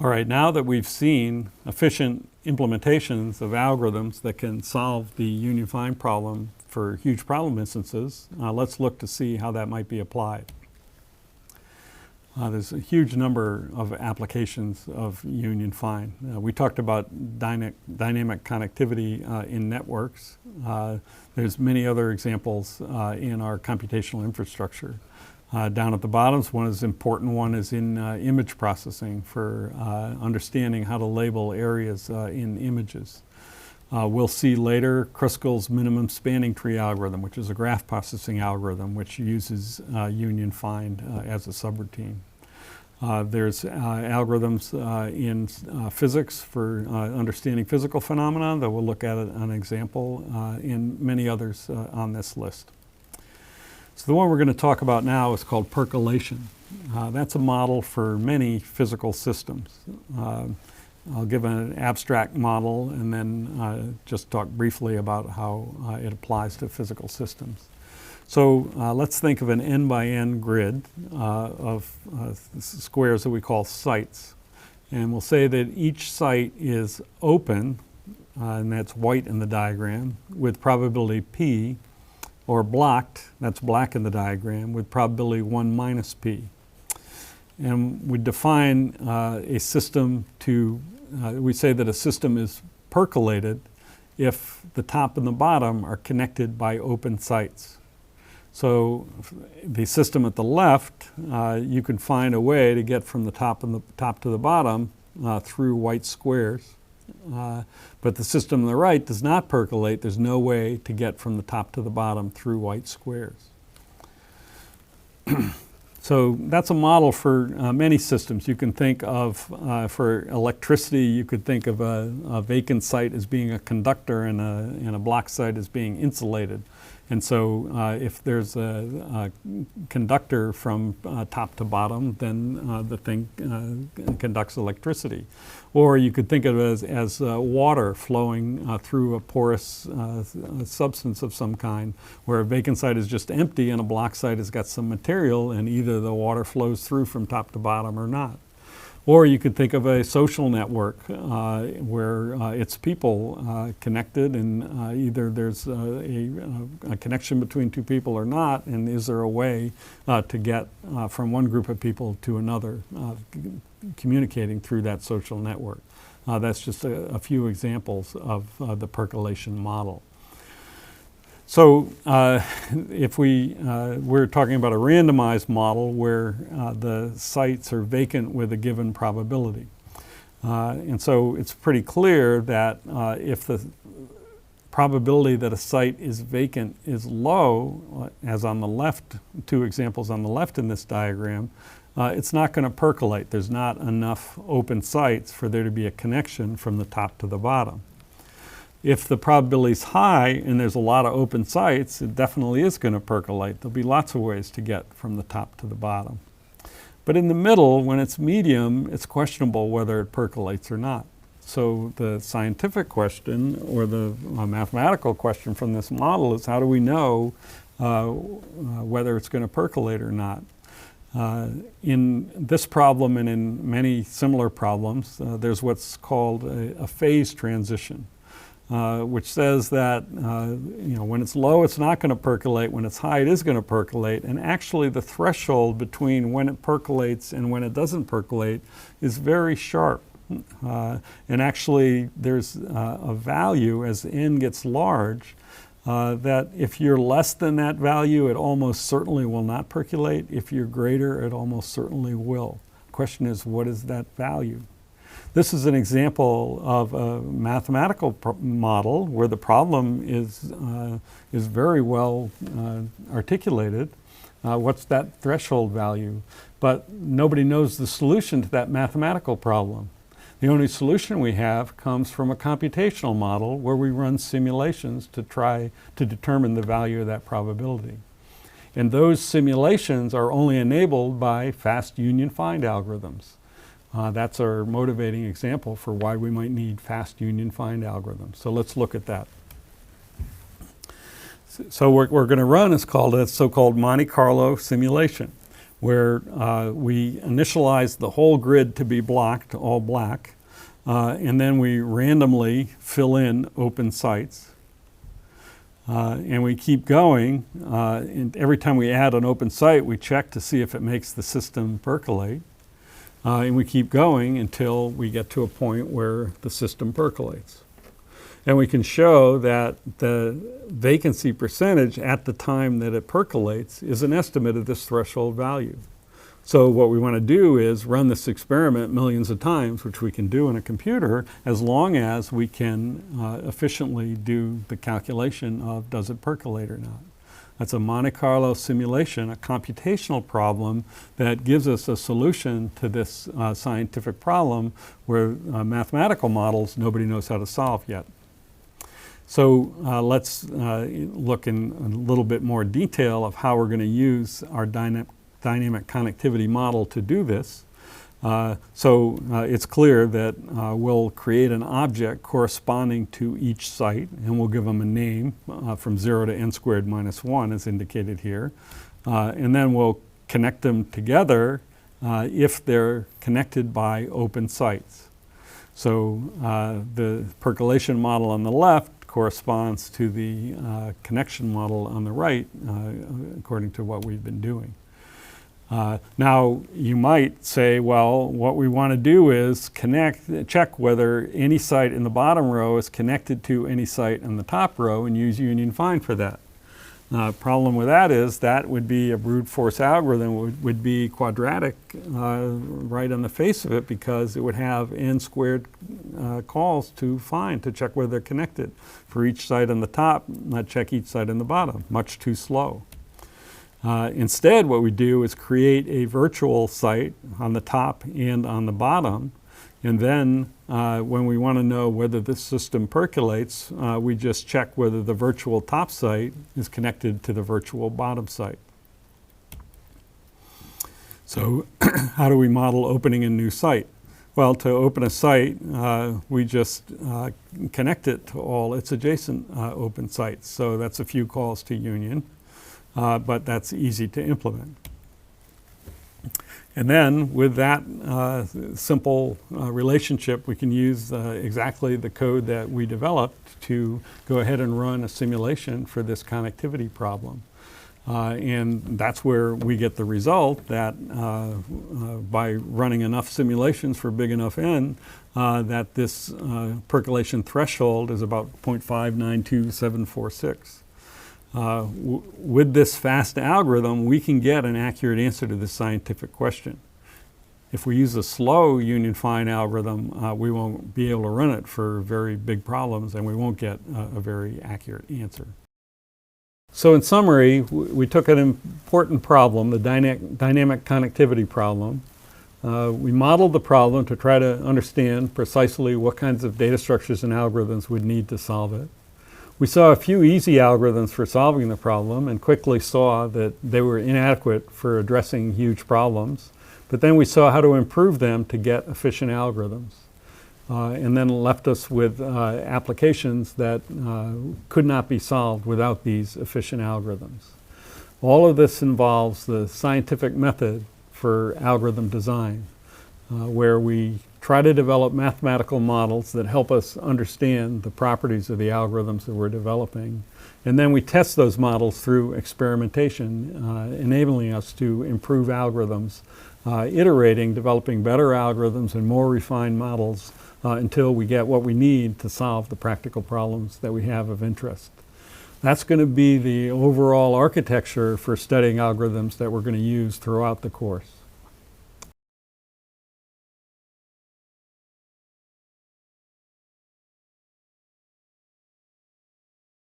All right, now that we've seen efficient implementations of algorithms that can solve the union find problem for huge problem instances, let's look to see how that might be applied. There's a huge number of applications of union find. We talked about dynamic connectivity in networks. There's many other examples in our computational infrastructure. Down at the bottom, one is important one is in image processing for understanding how to label areas in images. We'll see later Kruskal's minimum spanning tree algorithm, which is a graph processing algorithm which uses union find as a subroutine. There's algorithms in physics for understanding physical phenomena that we'll look at an example in many others on this list. So the one we're going to talk about now is called percolation. That's a model for many physical systems. I'll give an abstract model and then just talk briefly about how it applies to physical systems. So let's think of an n by n grid of squares that we call sites. And we'll say that each site is open, and that's white in the diagram, with probability p, or blocked, that's black in the diagram, with probability 1 minus p. And we define a system to, we say that a system is percolated if the top and the bottom are connected by open sites. So the system at the left, you can find a way to get from the top to the bottom through white squares. But the system on the right does not percolate. There's no way to get from the top to the bottom through white squares. So that's a model for many systems. You can think of, for electricity, you could think of a vacant site as being a conductor and a block site as being insulated. And so if there's a conductor from top to bottom, then the thing conducts electricity. Or you could think of it as water flowing through a porous substance of some kind, where a vacant site is just empty and a block site has got some material, and either the water flows through from top to bottom or not. Or you could think of a social network where it's people connected, and either there's a connection between two people or not, and is there a way to get from one group of people to another, communicating through that social network. That's just a few examples of the percolation model. So if we're talking about a randomized model where the sites are vacant with a given probability. And so it's pretty clear that if the probability that a site is vacant is low, as on the left, two examples on the left in this diagram, it's not going to percolate. There's not enough open sites for there to be a connection from the top to the bottom. If the probability is high and there's a lot of open sites, it definitely is going to percolate. There'll be lots of ways to get from the top to the bottom. But in the middle, when it's medium, it's questionable whether it percolates or not. So the scientific question, or the mathematical question from this model, is how do we know whether it's going to percolate or not? In this problem and in many similar problems, there's what's called a phase transition. Which says that when it's low, it's not going to percolate. When it's high, it is going to percolate. And actually, the threshold between when it percolates and when it doesn't percolate is very sharp. And actually, there's a value as n gets large that if you're less than that value, it almost certainly will not percolate. If you're greater, it almost certainly will. The question is, what is that value? This is an example of a mathematical model where the problem is very well articulated. What's that threshold value? But nobody knows the solution to that mathematical problem. The only solution we have comes from a computational model where we run simulations to try to determine the value of that probability. And those simulations are only enabled by fast union find algorithms. That's our motivating example for why we might need fast union find algorithms. So let's look at that. So what we're going to run is called a so-called Monte Carlo simulation, where we initialize the whole grid to be blocked, all black, and then we randomly fill in open sites. And we keep going, and every time we add an open site, we check to see if it makes the system percolate. And we keep going until we get to a point where the system percolates. And we can show that the vacancy percentage at the time that it percolates is an estimate of this threshold value. So what we want to do is run this experiment millions of times, which we can do in a computer, as long as we can efficiently do the calculation of does it percolate or not. That's a Monte Carlo simulation, a computational problem that gives us a solution to this scientific problem where mathematical models nobody knows how to solve yet. So let's look in a little bit more detail of how we're going to use our dynamic connectivity model to do this. It's clear that we'll create an object corresponding to each site, and we'll give them a name from 0 to n squared minus 1 as indicated here. And then we'll connect them together if they're connected by open sites. So the percolation model on the left corresponds to the connection model on the right, according to what we've been doing. Now, you might say, well, what we want to do is check whether any site in the bottom row is connected to any site in the top row and use union find for that. Problem with that is that would be a brute force algorithm, would be quadratic right on the face of it, because it would have n squared calls to find, to check whether they're connected. For each site on the top, not check each site on the bottom, much too slow. Instead, what we do is create a virtual site on the top and on the bottom, and then when we want to know whether this system percolates, we just check whether the virtual top site is connected to the virtual bottom site. So how do we model opening a new site? Well, to open a site, we just connect it to all its adjacent open sites. So that's a few calls to union. But that's easy to implement. And then with that simple relationship, we can use exactly the code that we developed to go ahead and run a simulation for this connectivity problem. And that's where we get the result that by running enough simulations for big enough n, that this percolation threshold is about 0.592746. With this fast algorithm, we can get an accurate answer to this scientific question. If we use a slow union find algorithm, we won't be able to run it for very big problems, and we won't get a very accurate answer. So in summary, we took an important problem, the dynamic connectivity problem. We modeled the problem to try to understand precisely what kinds of data structures and algorithms we'd need to solve it. We saw a few easy algorithms for solving the problem and quickly saw that they were inadequate for addressing huge problems. But then we saw how to improve them to get efficient algorithms. And then left us with applications that could not be solved without these efficient algorithms. All of this involves the scientific method for algorithm design, where we try to develop mathematical models that help us understand the properties of the algorithms that we're developing. And then we test those models through experimentation, enabling us to improve algorithms, iterating, developing better algorithms and more refined models until we get what we need to solve the practical problems that we have of interest. That's going to be the overall architecture for studying algorithms that we're going to use throughout the course.